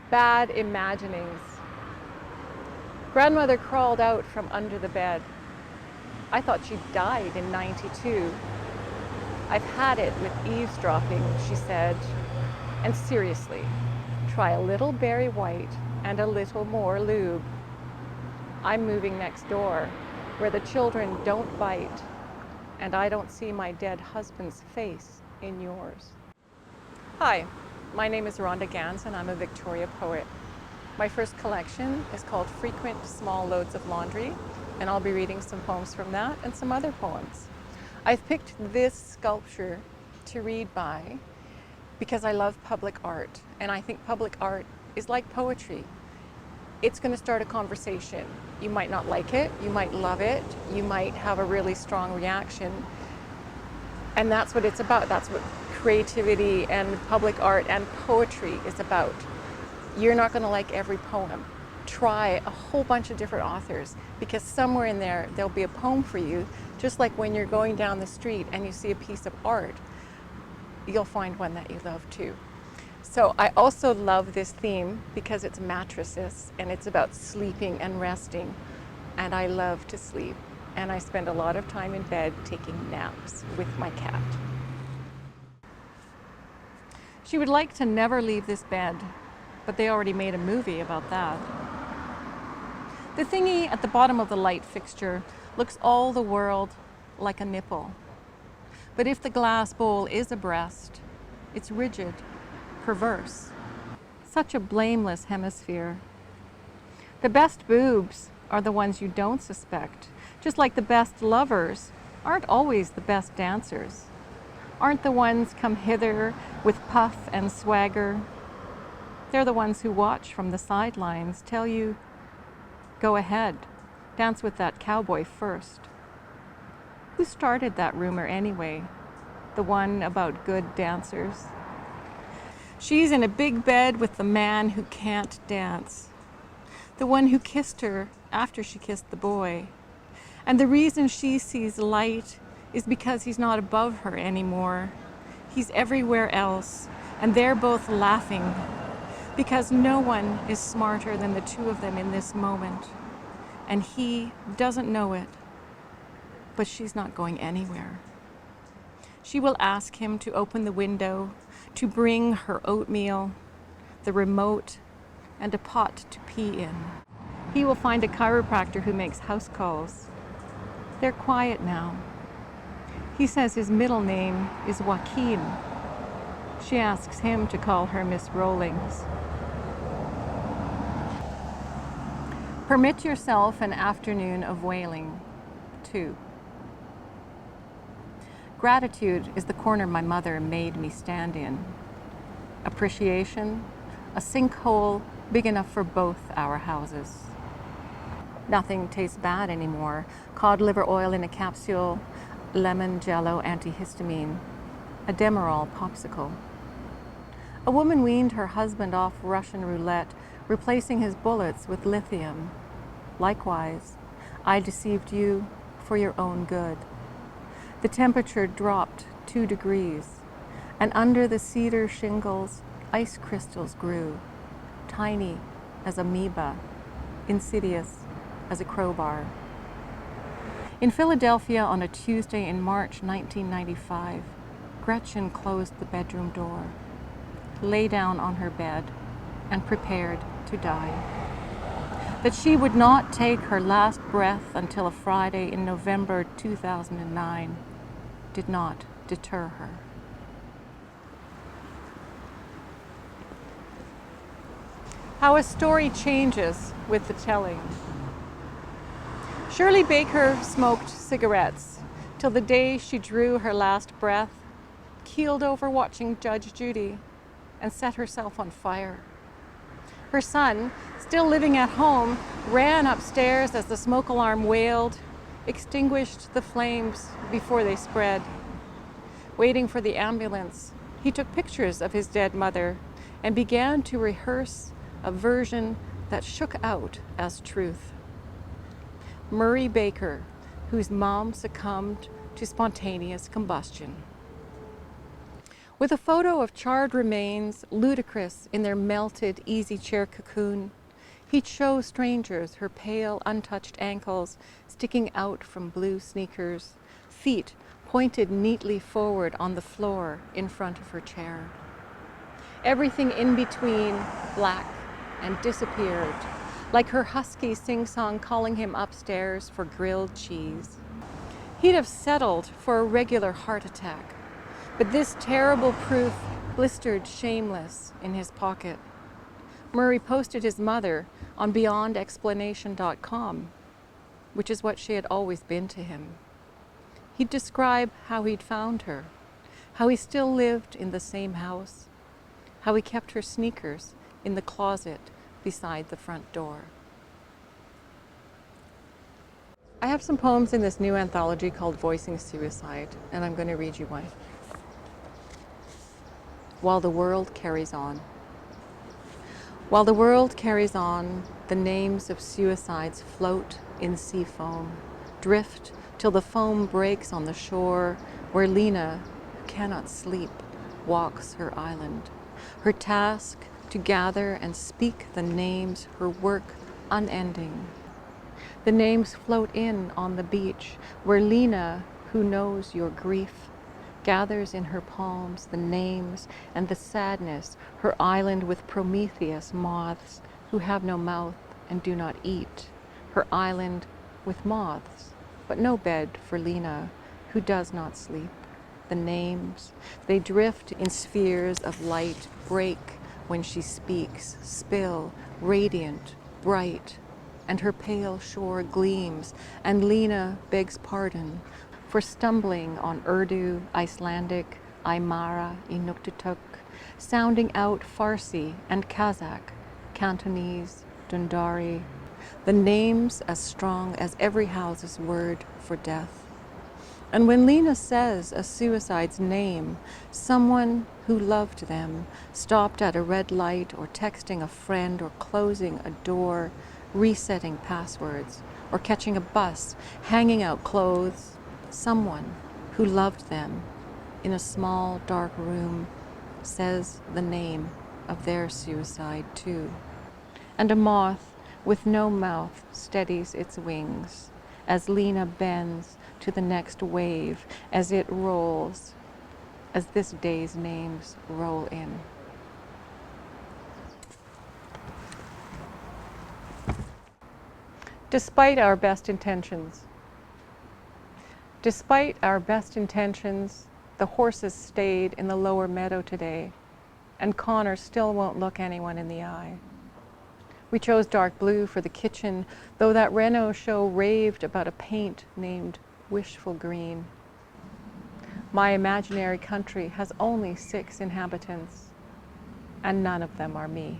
bad imaginings. Grandmother crawled out from under the bed. I thought she died in '92. I've had it with eavesdropping, she said. And seriously, try a little Berry White and a little more lube. I'm moving next door, where the children don't bite, and I don't see my dead husband's face in yours. Hi, my name is Rhonda Ganz, and I'm a Victoria poet. My first collection is called Frequent Small Loads of Laundry, and I'll be reading some poems from that and some other poems. I've picked this sculpture to read by because I love public art, and I think public art is like poetry. It's going to start a conversation. You might not like it, you might love it, you might have a really strong reaction, and that's what it's about. That's what creativity and public art and poetry is about. You're not going to like every poem. Try a whole bunch of different authors, because somewhere in there there'll be a poem for you, just like when you're going down the street and you see a piece of art, you'll find one that you love too. So I also love this theme because it's mattresses and it's about sleeping and resting, and I love to sleep, and I spend a lot of time in bed taking naps with my cat. She would like to never leave this bed, but they already made a movie about that. The thingy at the bottom of the light fixture looks all the world like a nipple. But if the glass bowl is a breast, it's rigid, perverse. Such a blameless hemisphere. The best boobs are the ones you don't suspect, just like the best lovers aren't always the best dancers. Aren't the ones come hither with puff and swagger. They're the ones who watch from the sidelines, tell you, go ahead, dance with that cowboy first. Who started that rumor anyway? The one about good dancers? She's in a big bed with the man who can't dance. The one who kissed her after she kissed the boy. And the reason she sees light is because he's not above her anymore. He's everywhere else, and they're both laughing, because no one is smarter than the two of them in this moment. And he doesn't know it, but she's not going anywhere. She will ask him to open the window, to bring her oatmeal, the remote, and a pot to pee in. He will find a chiropractor who makes house calls. They're quiet now. He says his middle name is Joaquin. She asks him to call her Miss Rollings. Permit yourself an afternoon of wailing, too. Gratitude is the corner my mother made me stand in. Appreciation, a sinkhole big enough for both our houses. Nothing tastes bad anymore. Cod liver oil in a capsule, lemon jello antihistamine, a Demerol popsicle. A woman weaned her husband off Russian roulette, replacing his bullets with lithium. Likewise, I deceived you for your own good. The temperature dropped 2 degrees, and under the cedar shingles, ice crystals grew, tiny as amoeba, insidious as a crowbar. In Philadelphia on a Tuesday in March 1995, Gretchen closed the bedroom door, lay down on her bed, and prepared to die. That she would not take her last breath until a Friday in November 2009 did not deter her. How a story changes with the telling. Shirley Baker smoked cigarettes till the day she drew her last breath, keeled over watching Judge Judy, and set herself on fire. Her son, still living at home, ran upstairs as the smoke alarm wailed, extinguished the flames before they spread. Waiting for the ambulance, he took pictures of his dead mother and began to rehearse a version that shook out as truth. Murray Baker, whose mom succumbed to spontaneous combustion. With a photo of charred remains, ludicrous in their melted easy chair cocoon, he'd show strangers her pale, untouched ankles sticking out from blue sneakers, feet pointed neatly forward on the floor in front of her chair. Everything in between, black and disappeared, like her husky sing-song calling him upstairs for grilled cheese. He'd have settled for a regular heart attack, but this terrible proof blistered shameless in his pocket. Murray posted his mother on beyondexplanation.com, which is what she had always been to him. He'd describe how he'd found her, how he still lived in the same house, how he kept her sneakers in the closet beside the front door. I have some poems in this new anthology called Voicing Suicide, and I'm going to read you one. While the world carries on. While the world carries on, the names of suicides float in sea foam, drift till the foam breaks on the shore where Lena, who cannot sleep, walks her island. Her task to gather and speak the names, her work unending. The names float in on the beach where Lena, who knows your grief, gathers in her palms the names and the sadness, her island with Prometheus moths who have no mouth and do not eat, her island with moths, but no bed for Lena, who does not sleep. The names, they drift in spheres of light, break when she speaks, spill, radiant, bright, and her pale shore gleams, and Lena begs pardon for stumbling on Urdu, Icelandic, Aymara, Inuktitut, sounding out Farsi and Kazakh, Cantonese, Dundari, the names as strong as every house's word for death. And when Lena says a suicide's name, someone who loved them, stopped at a red light or texting a friend or closing a door, resetting passwords, or catching a bus, hanging out clothes, someone who loved them in a small dark room says the name of their suicide too. And a moth with no mouth steadies its wings as Lena bends to the next wave as it rolls, as this day's names roll in. Despite our best intentions, the horses stayed in the lower meadow today, and Connor still won't look anyone in the eye. We chose dark blue for the kitchen, though that Renault show raved about a paint named Wishful Green. My imaginary country has only 6 inhabitants, and none of them are me.